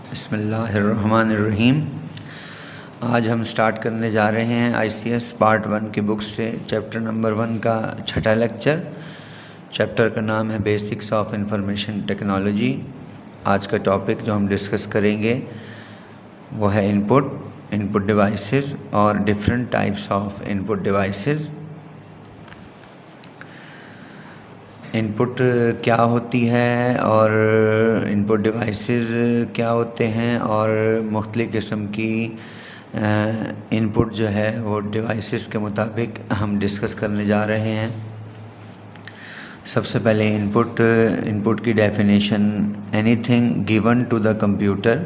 बिस्मिल्लाहिर्रहमानिर्रहीम। आज हम स्टार्ट करने जा रहे हैं ICS पार्ट 1 की बुक से चैप्टर नंबर 1 का छठा लेक्चर। चैप्टर का नाम है बेसिक्स ऑफ इंफॉर्मेशन टेक्नोलॉजी। आज का टॉपिक जो हम डिस्कस करेंगे वो है इनपुट डिवाइसेस और different types of input devices. Input क्या होती है और इनपुट डिवाइसेस क्या होते हैं और मुख्तलिफ़ किस्म की इनपुट जो है वो डिवाइसेस के मुताबिक हम डिस्कस करने जा रहे हैं। सबसे पहले इनपुट की definition, anything given to the computer,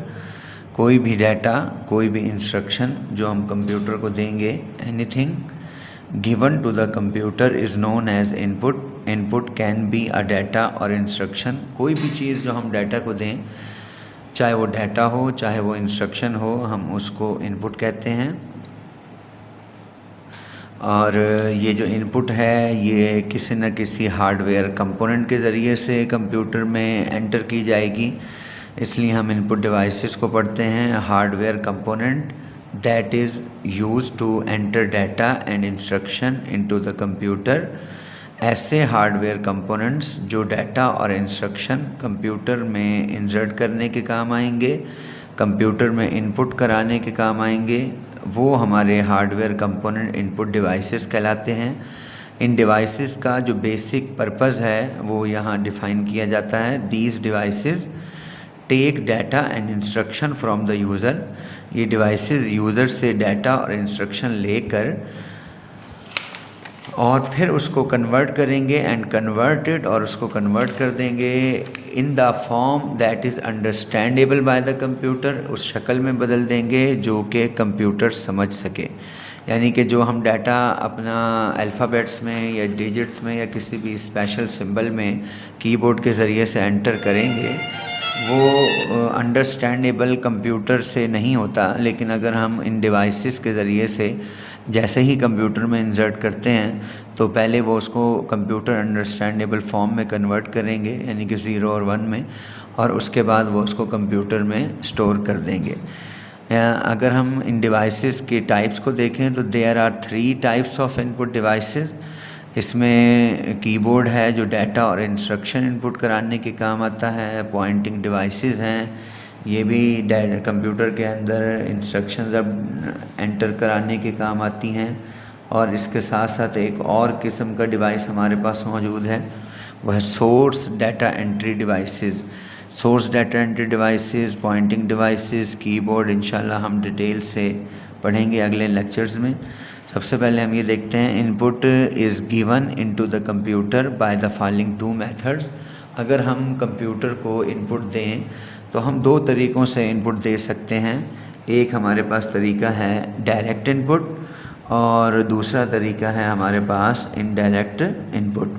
कोई भी डाटा, कोई भी इंस्ट्रक्शन जो हम कंप्यूटर को देंगे, anything given to the computer is known as input. Input can be a data और इंस्ट्रक्शन। कोई भी चीज़ जो हम डाटा को दें, चाहे वो डाटा हो चाहे वो इंस्ट्रक्शन हो, हम उसको इनपुट कहते हैं। और ये जो इनपुट है ये किसी न किसी हार्डवेयर कंपोनेंट के ज़रिए से कंप्यूटर में एंटर की जाएगी, इसलिए हम इनपुट डिवाइसेस को पढ़ते हैं। Hardware component that is used to enter data and instruction into the computer। ऐसे हार्डवेयर कंपोनेंट्स जो डाटा और इंस्ट्रक्शन कंप्यूटर में इंसर्ट करने के काम आएंगे, कंप्यूटर में इनपुट कराने के काम आएंगे, वो हमारे हार्डवेयर कंपोनेंट इनपुट डिवाइसेस कहलाते हैं। इन डिवाइसेस का जो बेसिक पर्पज़ है वो यहाँ डिफ़ाइन किया जाता है। These devices take data and instruction from the user. ये डिवाइसेस यूज़र से डाटा और इंस्ट्रक्शन लेकर और फिर उसको कन्वर्ट करेंगे और उसको कन्वर्ट कर देंगे in the form that is understandable by the computer. उस शक्ल में बदल देंगे जो कि कंप्यूटर समझ सके। यानी कि जो हम डाटा अपना अल्फ़ाबेट्स में या डिजिट्स में या किसी भी स्पेशल सिंबल में कीबोर्ड के ज़रिए से एंटर करेंगे, वो अंडरस्टैंडेबल कंप्यूटर से नहीं होता। लेकिन अगर हम इन डिवाइसेस के ज़रिए से जैसे ही कंप्यूटर में इंसर्ट करते हैं तो पहले वो उसको कंप्यूटर अंडरस्टैंडेबल फॉर्म में कन्वर्ट करेंगे, यानी कि 0 और 1 में, और उसके बाद वो उसको कंप्यूटर में स्टोर कर देंगे। अगर हम इन डिवाइसेस के टाइप्स को देखें तो there are 3 types of input devices. इसमें कीबोर्ड है जो डाटा और इंस्ट्रक्शन इनपुट कराने के काम आता है। पॉइंटिंग डिवाइसेस हैं, ये भी कंप्यूटर के अंदर इंस्ट्रक्शंस अब एंटर कराने के काम आती हैं। और इसके साथ साथ एक और किस्म का डिवाइस हमारे पास मौजूद है, वह है source data entry devices. Source data entry devices, pointing devices, keyboard इंशाल्लाह हम डिटेल से पढ़ेंगे अगले लेक्चर्स में। सबसे पहले हम ये देखते हैं, input is given into the computer by the following 2 methods. अगर हम कंप्यूटर को इनपुट दें तो हम 2 तरीक़ों से इनपुट दे सकते हैं। एक हमारे पास तरीका है डायरेक्ट इनपुट और दूसरा तरीका है हमारे पास इनडायरेक्ट इनपुट।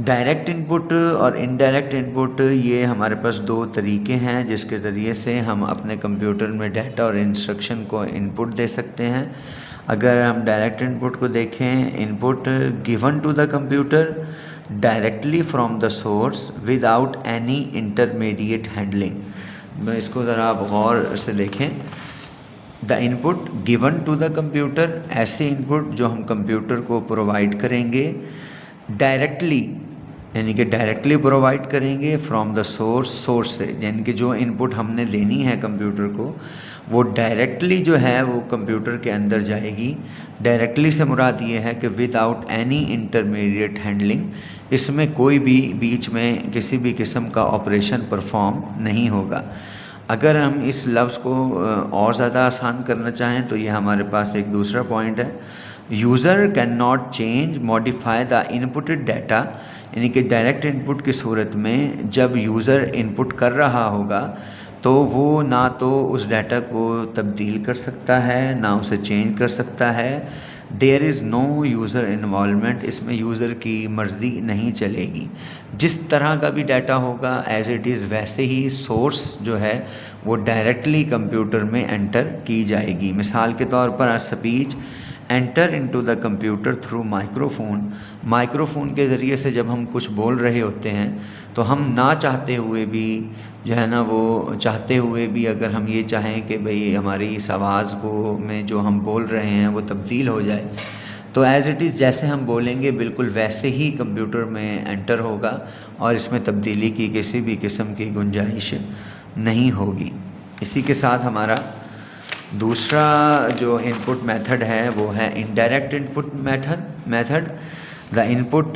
डायरेक्ट इनपुट और इनडायरेक्ट इनपुट, ये हमारे पास 2 तरीके हैं जिसके ज़रिए से हम अपने कंप्यूटर में डाटा और इंस्ट्रक्शन को इनपुट दे सकते हैं। अगर हम डायरेक्ट इनपुट को देखें, input given to the computer directly from the source without any intermediate handling. इसको ज़रा आप गौर से देखें। The input given to the computer, ऐसे इनपुट जो हम कंप्यूटर को प्रोवाइड करेंगे डायरेक्टली, यानी कि डायरेक्टली प्रोवाइड करेंगे फ्रॉम द सोर्स से, यानी कि जो इनपुट हमने देनी है कंप्यूटर को वो डायरेक्टली जो है वो कंप्यूटर के अंदर जाएगी। डायरेक्टली से मुराद ये है कि विदाउट एनी इंटरमीडिएट हैंडलिंग, इसमें कोई भी बीच में किसी भी किस्म का ऑपरेशन परफॉर्म नहीं होगा। अगर हम इस लफ्ज़ को और ज़्यादा आसान करना चाहें तो ये हमारे पास एक दूसरा पॉइंट है, user can not change modify the inputted data. यानी कि डायरेक्ट इनपुट की सूरत में जब यूज़र इनपुट कर रहा होगा तो वो ना तो उस डाटा को तब्दील कर सकता है ना उसे चेंज कर सकता है। There is no user involvement, इसमें यूज़र की मर्ज़ी नहीं चलेगी। जिस तरह का भी डाटा होगा एज़ इट इज़ वैसे ही सोर्स जो है वो डायरेक्टली कंप्यूटर में एंटर की जाएगी। मिसाल के तौर पर speech enter into the computer through microphone. Microphone के ज़रिए से जब हम कुछ बोल रहे होते हैं तो हम ना चाहते हुए भी जो है ना, वो चाहते हुए भी अगर हम ये चाहें कि भाई हमारी इस आवाज़ को में जो हम बोल रहे हैं वो तब्दील हो जाए, तो एज़ इट इज़ जैसे हम बोलेंगे बिल्कुल वैसे ही कंप्यूटर में एंटर होगा और इसमें तब्दीली की किसी भी किस्म की गुंजाइश नहीं होगी। इसी के साथ हमारा दूसरा जो इनपुट मेथड है वो है indirect input method. The input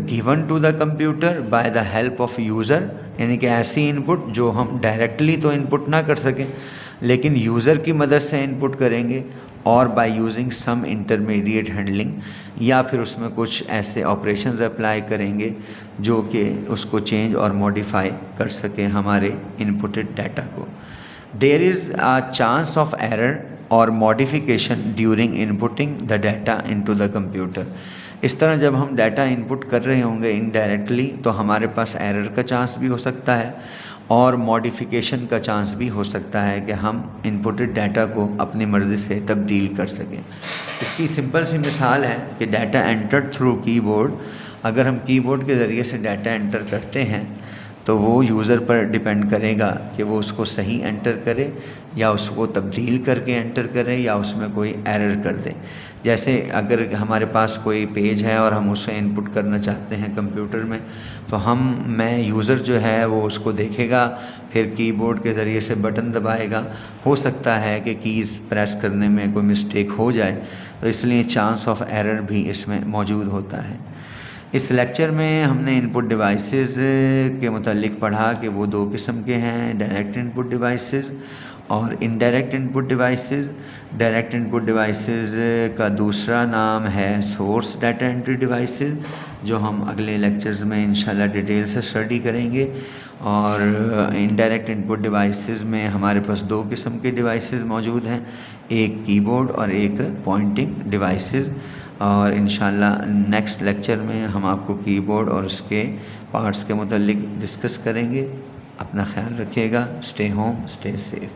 given to the computer by the help of user, यानी कि ऐसी इनपुट जो हम डायरेक्टली तो इनपुट ना कर सकें लेकिन यूज़र की मदद से इनपुट करेंगे, और by using some intermediate handling, या फिर उसमें कुछ ऐसे ऑपरेशंस अप्लाई करेंगे जो कि उसको चेंज और मॉडिफाई कर सकें हमारे इनपुटेड डाटा को। There is a chance of error और modification during inputting the data into the computer. इस तरह जब हम डाटा इनपुट कर रहे होंगे इनडायरेक्टली तो हमारे पास एरर का चांस भी हो सकता है और मॉडिफिकेशन का चांस भी हो सकता है कि हम इनपुटेड डाटा को अपनी मर्ज़ी से तब्दील कर सकें। इसकी सिंपल सी मिसाल है कि डाटा एंटर्ड थ्रू कीबोर्ड। अगर हम कीबोर्ड के ज़रिए से डाटा एंटर करते हैं तो वो यूज़र पर डिपेंड करेगा कि वो उसको सही एंटर करे या उसको तब्दील करके एंटर करे या उसमें कोई एरर कर दे। जैसे अगर हमारे पास कोई पेज है और हम उसे इनपुट करना चाहते हैं कंप्यूटर में, तो मैं यूज़र जो है वो उसको देखेगा, फिर कीबोर्ड के ज़रिए से बटन दबाएगा। हो सकता है कि कीज़ प्रेस करने में कोई मिस्टेक हो जाए, तो इसलिए चांस ऑफ एरर भी इसमें मौजूद होता है। इस लेक्चर में हमने इनपुट डिवाइसेस के मुतालिक पढ़ा कि वो दो किस्म के हैं, डायरेक्ट इनपुट डिवाइसेस और indirect input devices. Direct input devices का दूसरा नाम है सोर्स डाटा एंट्री डिवाइसेस, जो हम अगले लेक्चर्स में इंशाल्लाह डिटेल से स्टडी करेंगे। और इनडायरेक्ट इनपुट डिवाइसेस में हमारे पास दो किस्म के डिवाइसेस मौजूद हैं, एक कीबोर्ड और एक पॉइंटिंग डिवाइसेस। और इंशाल्लाह नेक्स्ट लेक्चर में हम आपको कीबोर्ड और उसके पार्ट्स के मुतालिक डिस्कस करेंगे। अपना ख्याल रखिएगा। Stay home, stay safe.